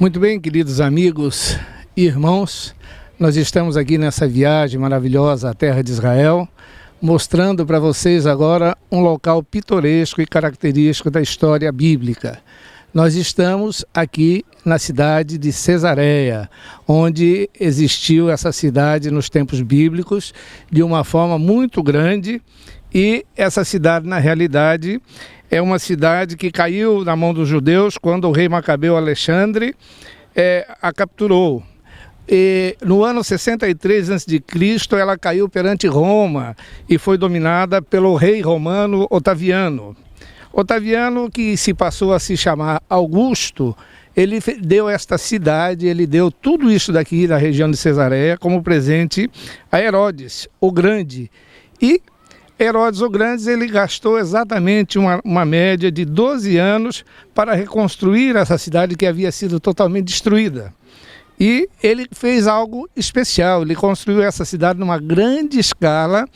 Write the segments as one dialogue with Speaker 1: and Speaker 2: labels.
Speaker 1: Muito bem, queridos amigos e irmãos, nós estamos aqui nessa viagem maravilhosa à terra de Israel, mostrando para vocês agora um local pitoresco e característico da história bíblica. Nós estamos aqui na cidade de Cesareia, onde existiu essa cidade nos tempos bíblicos de uma forma muito grande, e essa cidade, na realidade, é uma cidade que caiu na mão dos judeus quando o rei Macabeu Alexandre a capturou. E no ano 63 a.C., ela caiu perante Roma e foi dominada pelo rei romano Otaviano. Otaviano, que se passou a se chamar Augusto, ele deu esta cidade, ele deu tudo isso daqui da região de Cesareia como presente a Herodes, o Grande. E Herodes o Grande, ele gastou exatamente uma média de 12 anos para reconstruir essa cidade que havia sido totalmente destruída. E ele fez algo especial, ele construiu essa cidade numa grande escala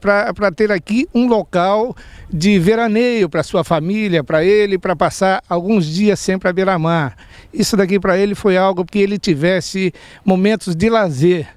Speaker 1: para ter aqui um local de veraneio para sua família, para ele, para passar alguns dias sempre à beira-mar. Isso daqui para ele foi algo que ele tivesse momentos de lazer.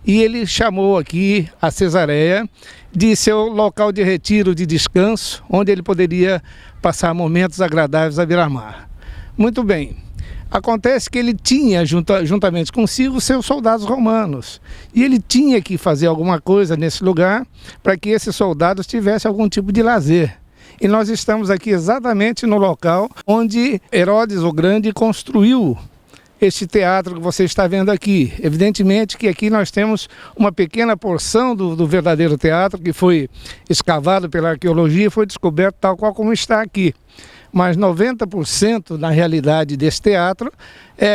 Speaker 1: E ele chamou aqui a Cesareia de seu local de retiro, de descanso, onde ele poderia passar momentos agradáveis à beira-mar. Muito bem. Acontece que ele tinha, juntamente consigo, seus soldados romanos. E ele tinha que fazer alguma coisa nesse lugar para que esses soldados tivessem algum tipo de lazer. E nós estamos aqui exatamente no local onde Herodes o Grande construiu este teatro que você está vendo aqui. Evidentemente que aqui nós temos uma pequena porção do verdadeiro teatro que foi escavado pela arqueologia e foi descoberto tal qual como está aqui. Mas 90% na realidade desse teatro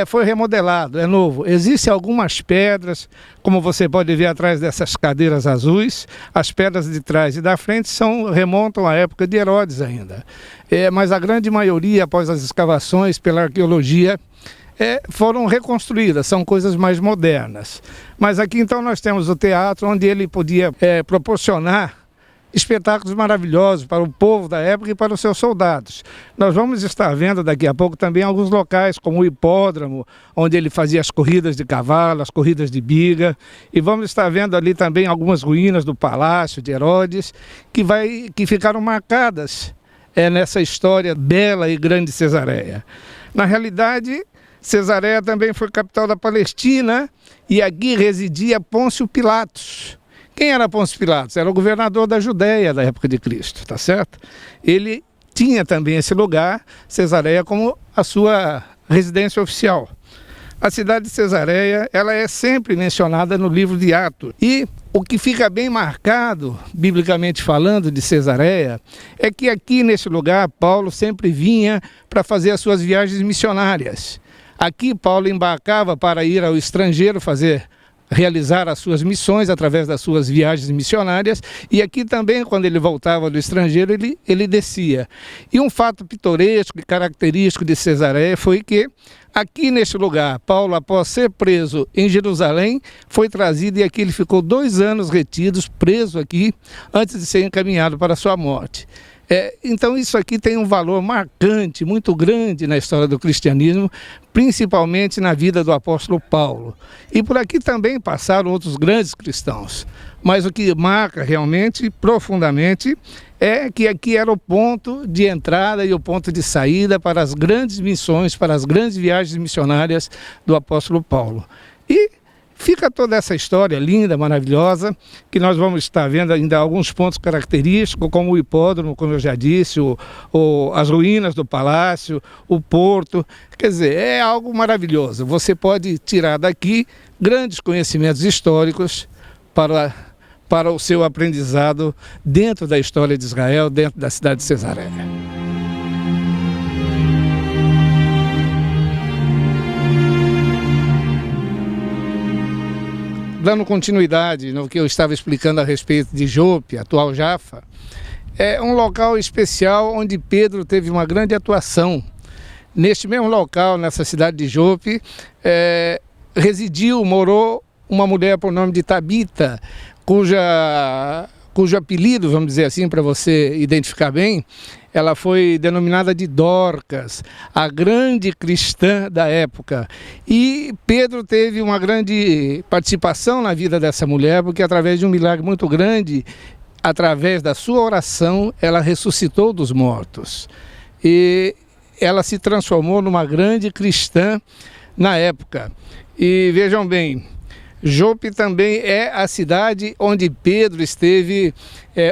Speaker 1: foi remodelado, é novo. Existem algumas pedras, como você pode ver atrás dessas cadeiras azuis, as pedras de trás e da frente remontam à época de Herodes ainda. Mas a grande maioria, após as escavações pela arqueologia, foram reconstruídas, são coisas mais modernas. Mas aqui então nós temos o teatro onde ele podia proporcionar espetáculos maravilhosos para o povo da época e para os seus soldados. Nós vamos estar vendo daqui a pouco também alguns locais, como o hipódromo, onde ele fazia as corridas de cavalo, as corridas de biga, e vamos estar vendo ali também algumas ruínas do palácio de Herodes, que ficaram marcadas nessa história bela e grande de Cesareia. Na realidade, Cesareia também foi capital da Palestina e aqui residia Pôncio Pilatos. Quem era Pôncio Pilatos? Era o governador da Judéia da época de Cristo, tá certo? Ele tinha também esse lugar, Cesareia, como a sua residência oficial. A cidade de Cesareia, ela é sempre mencionada no livro de Atos. E o que fica bem marcado, biblicamente falando, de Cesareia, é que aqui nesse lugar Paulo sempre vinha para fazer as suas viagens missionárias. Aqui Paulo embarcava para ir ao estrangeiro realizar as suas missões através das suas viagens missionárias, e aqui também, quando ele voltava do estrangeiro, ele descia. E um fato pitoresco e característico de Cesareia foi que aqui neste lugar, Paulo, após ser preso em Jerusalém, foi trazido e aqui ele ficou 2 anos retidos, preso aqui, antes de ser encaminhado para a sua morte. Então isso aqui tem um valor marcante, muito grande na história do cristianismo, principalmente na vida do apóstolo Paulo. E por aqui também passaram outros grandes cristãos. Mas o que marca realmente, profundamente, é que aqui era o ponto de entrada e o ponto de saída para as grandes missões, para as grandes viagens missionárias do apóstolo Paulo. E fica toda essa história linda, maravilhosa, que nós vamos estar vendo ainda alguns pontos característicos, como o hipódromo, como eu já disse, as ruínas do palácio, o porto. Quer dizer, é algo maravilhoso. Você pode tirar daqui grandes conhecimentos históricos para o seu aprendizado dentro da história de Israel, dentro da cidade de Cesareia. Dando continuidade no que eu estava explicando a respeito de Jope, atual Jafa, é um local especial onde Pedro teve uma grande atuação. Neste mesmo local, nessa cidade de Jope, morou uma mulher por nome de Tabita, cujo apelido, vamos dizer assim, para você identificar bem, ela foi denominada de Dorcas, a grande cristã da época. E Pedro teve uma grande participação na vida dessa mulher, porque através de um milagre muito grande, através da sua oração, ela ressuscitou dos mortos. E ela se transformou numa grande cristã na época. E vejam bem, Jope também é a cidade onde Pedro esteve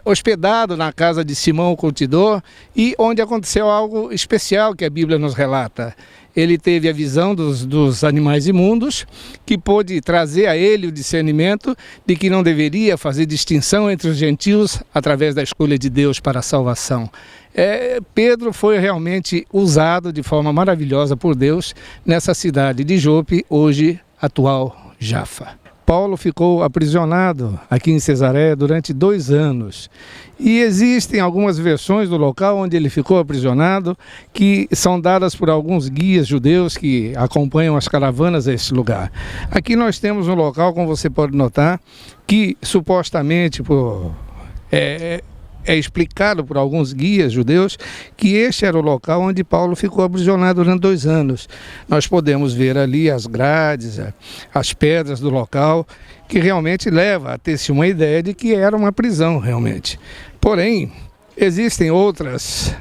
Speaker 1: hospedado na casa de Simão o Curtidor e onde aconteceu algo especial que a Bíblia nos relata. Ele teve a visão dos animais imundos, que pôde trazer a ele o discernimento de que não deveria fazer distinção entre os gentios através da escolha de Deus para a salvação. Pedro foi realmente usado de forma maravilhosa por Deus nessa cidade de Jope, hoje atual Jafa. Paulo ficou aprisionado aqui em Cesareia durante 2 anos. E existem algumas versões do local onde ele ficou aprisionado que são dadas por alguns guias judeus que acompanham as caravanas a esse lugar. Aqui nós temos um local, como você pode notar, que supostamente é explicado por alguns guias judeus que este era o local onde Paulo ficou aprisionado durante 2 anos. Nós podemos ver ali as grades, as pedras do local, que realmente leva a ter-se uma ideia de que era uma prisão realmente. Porém, existem outras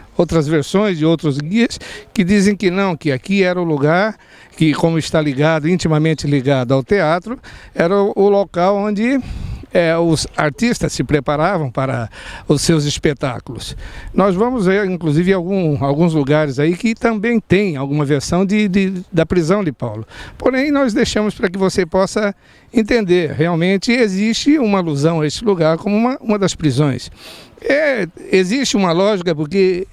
Speaker 1: versões de outros guias que dizem que não, que aqui era o lugar que, como está intimamente ligado ao teatro, era o local onde os artistas se preparavam para os seus espetáculos. Nós vamos ver, inclusive, alguns lugares aí que também tem alguma versão da prisão de Paulo. Porém, nós deixamos para que você possa entender. Realmente existe uma alusão a esse lugar como uma das prisões. Existe uma lógica porque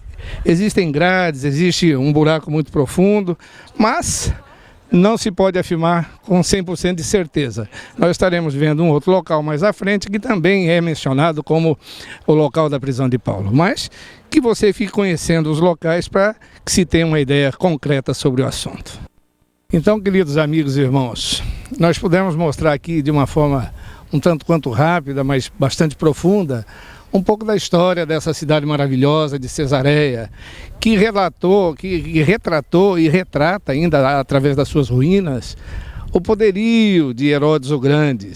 Speaker 1: existem grades, existe um buraco muito profundo, mas não se pode afirmar com 100% de certeza. Nós estaremos vendo um outro local mais à frente que também é mencionado como o local da prisão de Paulo. Mas que você fique conhecendo os locais para que se tenha uma ideia concreta sobre o assunto. Então, queridos amigos e irmãos, nós pudemos mostrar aqui de uma forma um tanto quanto rápida, mas bastante profunda, um pouco da história dessa cidade maravilhosa de Cesareia, que retratou e retrata ainda através das suas ruínas o poderio de Herodes o Grande,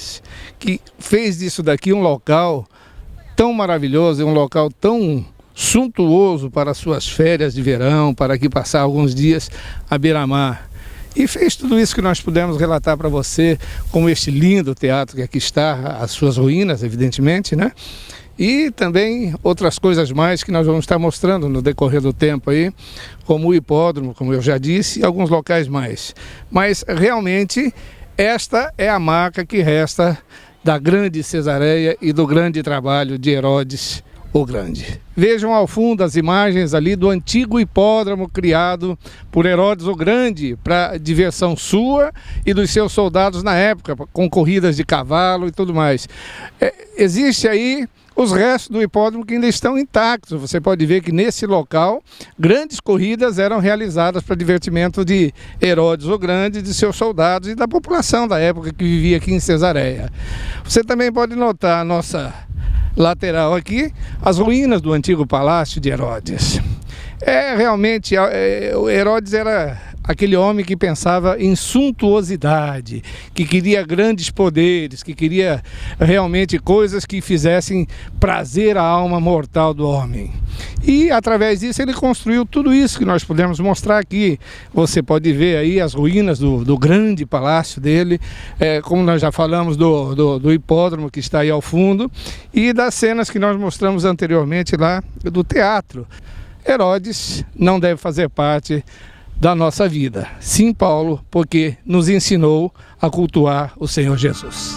Speaker 1: que fez disso daqui um local tão maravilhoso, um local tão suntuoso para suas férias de verão, para aqui passar alguns dias à beira-mar. E fez tudo isso que nós pudemos relatar para você, como este lindo teatro que aqui está, as suas ruínas, evidentemente, né? E também outras coisas mais que nós vamos estar mostrando no decorrer do tempo aí, como o hipódromo, como eu já disse, e alguns locais mais. Mas realmente esta é a marca que resta da grande Cesareia e do grande trabalho de Herodes o Grande. Vejam ao fundo as imagens ali do antigo hipódromo criado por Herodes o Grande para diversão sua e dos seus soldados na época, com corridas de cavalo e tudo mais. Existe aí os restos do hipódromo que ainda estão intactos. Você pode ver que nesse local grandes corridas eram realizadas para divertimento de Herodes o Grande, de seus soldados e da população da época que vivia aqui em Cesareia. Você também pode notar a nossa lateral aqui, as ruínas do antigo palácio de Herodes. Realmente, Herodes era aquele homem que pensava em suntuosidade, que queria grandes poderes, que queria realmente coisas que fizessem prazer à alma mortal do homem. E através disso ele construiu tudo isso que nós podemos mostrar aqui. Você pode ver aí as ruínas do grande palácio dele, como nós já falamos do hipódromo que está aí ao fundo, e das cenas que nós mostramos anteriormente lá do teatro. Herodes não deve fazer parte da nossa vida. Sim, Paulo, porque nos ensinou a cultuar o Senhor Jesus.